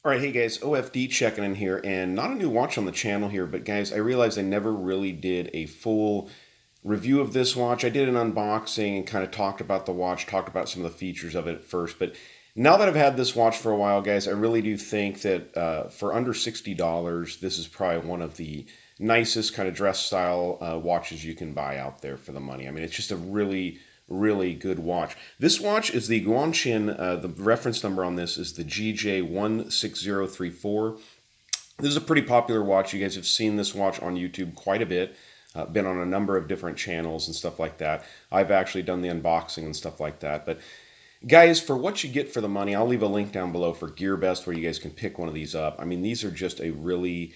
All right, hey guys, OFD checking in here, and not a new watch on the channel here, but guys, I realized I never really did a full review of this watch. I did an unboxing and kind of talked about the watch, talked about some of the features of it at first, but now that I've had this watch for a while, guys, I really do think that for under $60, this is probably one of the nicest kind of dress style watches you can buy out there for the money. I mean, it's just a really good watch. This watch is the Guanquin, the reference number on this is the GJ-16034. This is a pretty popular watch. You guys have seen this watch on YouTube quite a bit. Been on a number of different channels and stuff like that. I've actually done the unboxing and stuff like that. But guys, for what you get for the money, I'll leave a link down below for GearBest where you guys can pick one of these up. I mean, these are just a really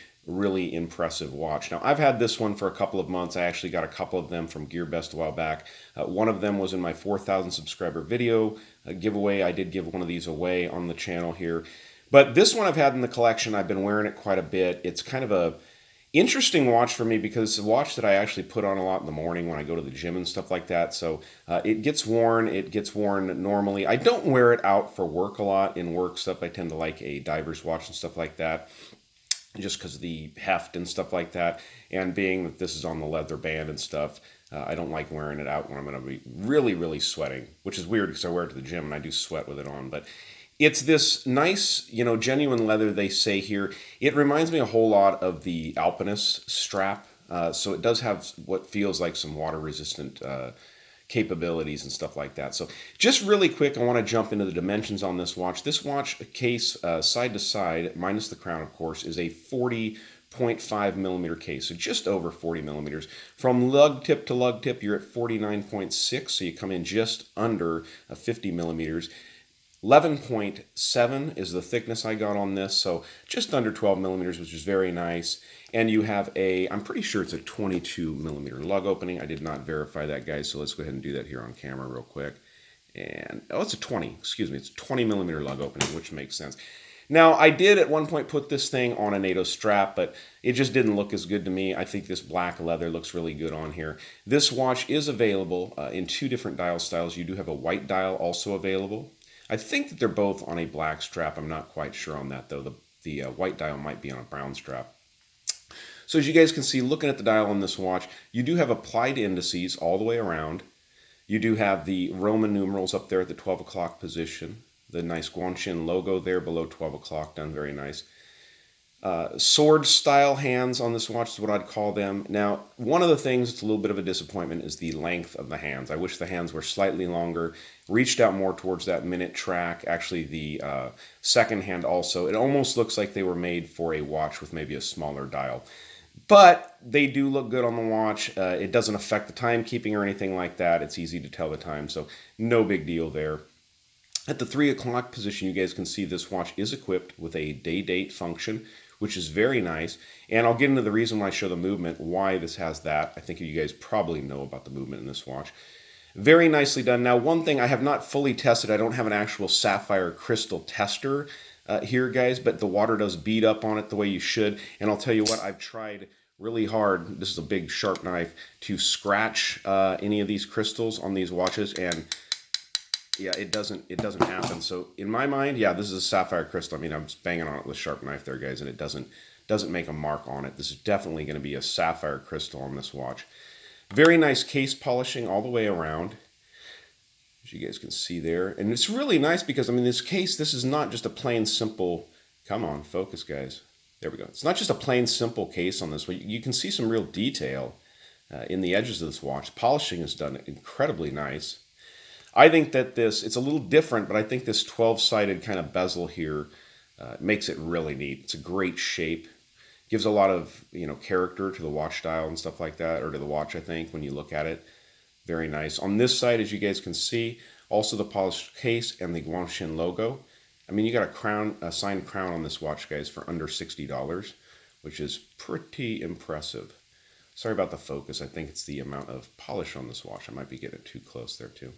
impressive watch. Now, I've had this one for a couple of months. I actually got a couple of them from GearBest a while back. One of them was in my 4,000 subscriber video giveaway. I did give one of these away on the channel here. But this one I've had in the collection. I've been wearing it quite a bit. It's kind of a interesting watch for me because it's a watch that I actually put on a lot in the morning when I go to the gym and stuff like that. So it gets worn. It gets worn normally. I don't wear it out for work a lot. In work stuff, I tend to like a diver's watch and stuff like that, just because of the heft and stuff like that. And being that this is on the leather band and stuff, I don't like wearing it out when I'm going to be really sweating, which is weird because I wear it to the gym and I do sweat with it on. But it's this nice, genuine leather, they say here. It reminds me a whole lot of the Alpinist strap. So it does have what feels like some water-resistant capabilities and stuff like that. So just really quick, I want to jump into the dimensions on this watch. This watch case, side to side, minus the crown, of course, is a 40.5 millimeter case, so just over 40 millimeters. From lug tip to lug tip, you're at 49.6, so you come in just under 50 millimeters. 11.7 is the thickness I got on this, so just under 12 millimeters, which is very nice. And you have I'm pretty sure it's a 22 millimeter lug opening. I did not verify that, guys, so let's go ahead and do that here on camera real quick. And, it's a 20, excuse me, it's a 20 millimeter lug opening, which makes sense. Now, I did at one point put this thing on a NATO strap, but it just didn't look as good to me. I think this black leather looks really good on here. This watch is available in two different dial styles. You do have a white dial also available. I think that they're both on a black strap. I'm not quite sure on that, though. The white dial might be on a brown strap. So as you guys can see, looking at the dial on this watch, you do have applied indices all the way around. You do have the Roman numerals up there at the 12 o'clock position. The nice Guanquin logo there below 12 o'clock, done very nice. Sword style hands on this watch is what I'd call them. Now, one of the things that's a little bit of a disappointment is the length of the hands. I wish the hands were slightly longer, reached out more towards that minute track. Actually, the second hand also. It almost looks like they were made for a watch with maybe a smaller dial. But they do look good on the watch. It doesn't affect the timekeeping or anything like that. It's easy to tell the time, so no big deal there. At the 3 o'clock position, you guys can see this watch is equipped with a day-date function, which is very nice. And I'll get into the reason when I show the movement, why this has that. I think you guys probably know about the movement in this watch. Very nicely done. Now, one thing I have not fully tested, I don't have an actual sapphire crystal tester here, guys, but the water does bead up on it the way you should. And I'll tell you what, I've tried really hard, this is a big sharp knife, to scratch any of these crystals on these watches, and yeah, it doesn't happen. So in my mind, yeah, this is a sapphire crystal. I mean, I'm just banging on it with a sharp knife there, guys, and it doesn't make a mark on it. This is definitely going to be a sapphire crystal on this watch. Very nice case polishing all the way around, as you guys can see there. And it's really nice because, I mean, this case, this is not just a plain simple, come on, focus, guys. There we go. It's not just a plain simple case on this one. You can see some real detail in the edges of this watch. Polishing is done incredibly nice. I think that it's a little different, but I think this 12-sided kind of bezel here makes it really neat. It's a great shape. Gives a lot of, character to the watch dial and stuff like that, or to the watch, I think, when you look at it. Very nice. On this side, as you guys can see, also the polished case and the Guanquin logo. I mean, you got a signed crown on this watch, guys, for under $60, which is pretty impressive. Sorry about the focus. I think it's the amount of polish on this watch. I might be getting it too close there, too.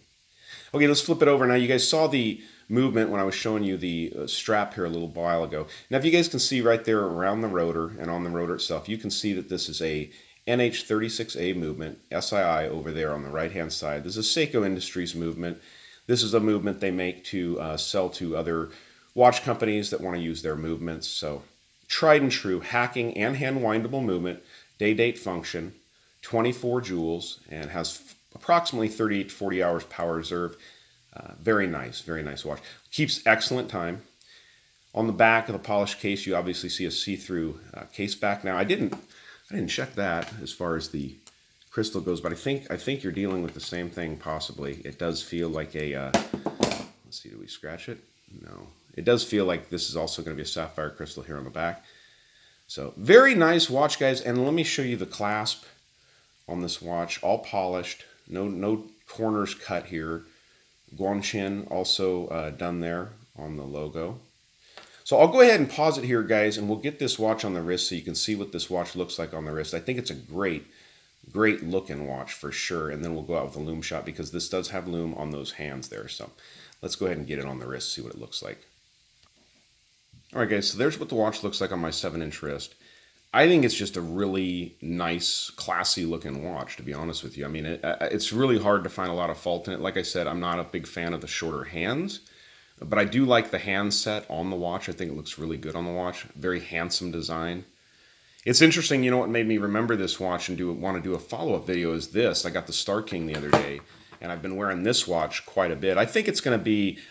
Okay, let's flip it over. Now, you guys saw the movement when I was showing you the strap here a little while ago. Now, if you guys can see right there around the rotor and on the rotor itself, you can see that this is a NH36A movement, SII over there on the right-hand side. This is a Seiko Industries movement. This is a movement they make to sell to other watch companies that want to use their movements. So tried and true hacking and hand windable movement, day-date function, 24 joules, and has approximately 38 to 40 hours power reserve. Very nice watch. Keeps excellent time. On the back of the polished case, you obviously see a see-through case back. Now, I didn't check that as far as the crystal goes, but I think you're dealing with the same thing possibly. It does feel like a, let's see, do we scratch it? No. It does feel like this is also going to be a sapphire crystal here on the back. So very nice watch, guys. And let me show you the clasp on this watch. All polished, no corners cut here. Guanquin also done there on the logo. So I'll go ahead and pause it here, guys, and we'll get this watch on the wrist so you can see what this watch looks like on the wrist. I think it's a great looking watch for sure. And then we'll go out with a Lume Shot because this does have Lume on those hands there. So let's go ahead and get it on the wrist, see what it looks like. All right, guys, so there's what the watch looks like on my 7-inch wrist. I think it's just a really nice, classy looking watch, to be honest with you. I mean, it's really hard to find a lot of fault in it. Like I said, I'm not a big fan of the shorter hands, but I do like the hand set on the watch. I think it looks really good on the watch. Very handsome design. It's interesting, you know what made me remember this watch and want to do a follow-up video is this. I got the Star King the other day, and I've been wearing this watch quite a bit. I think what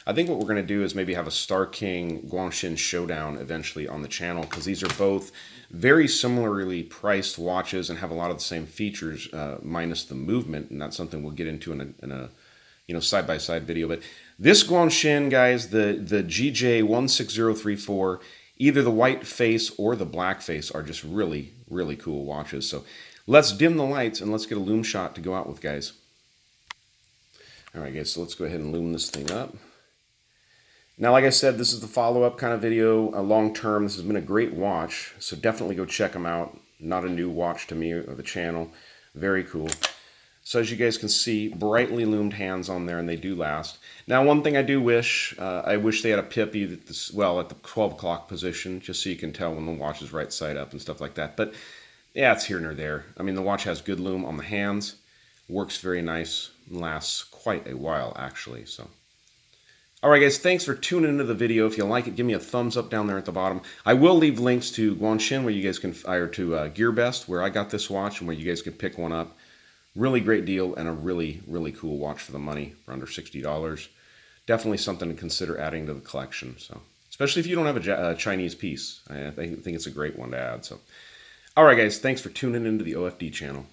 we're going to do is maybe have a Star King Guanquin showdown eventually on the channel, because these are both very similarly priced watches and have a lot of the same features, minus the movement, and that's something we'll get into in a side-by-side video. But this Guanquin, guys, the GJ-16034, either the white face or the black face are just really, really cool watches. So let's dim the lights and let's get a Lume Shot to go out with, guys. All right, guys, so let's go ahead and lume this thing up. Now, like I said, this is the follow-up kind of video, long-term. This has been a great watch, so definitely go check them out. Not a new watch to me or the channel. Very cool. So as you guys can see, brightly loomed hands on there, and they do last. Now, one thing I do wish, I wish they had a pip at the 12 o'clock position, just so you can tell when the watch is right side up and stuff like that. But yeah, it's here and there. I mean, the watch has good lume on the hands, works very nice, and lasts quite a while, actually. So, all right, guys, thanks for tuning into the video. If you like it, give me a thumbs up down there at the bottom. I will leave links to Guanquin, where you guys can, or to GearBest, where I got this watch, and where you guys can pick one up. Really great deal and a really, really cool watch for the money, for under $60. Definitely something to consider adding to the collection. So, especially if you don't have a Chinese piece, I think it's a great one to add. So, all right, guys, thanks for tuning into the OFD channel.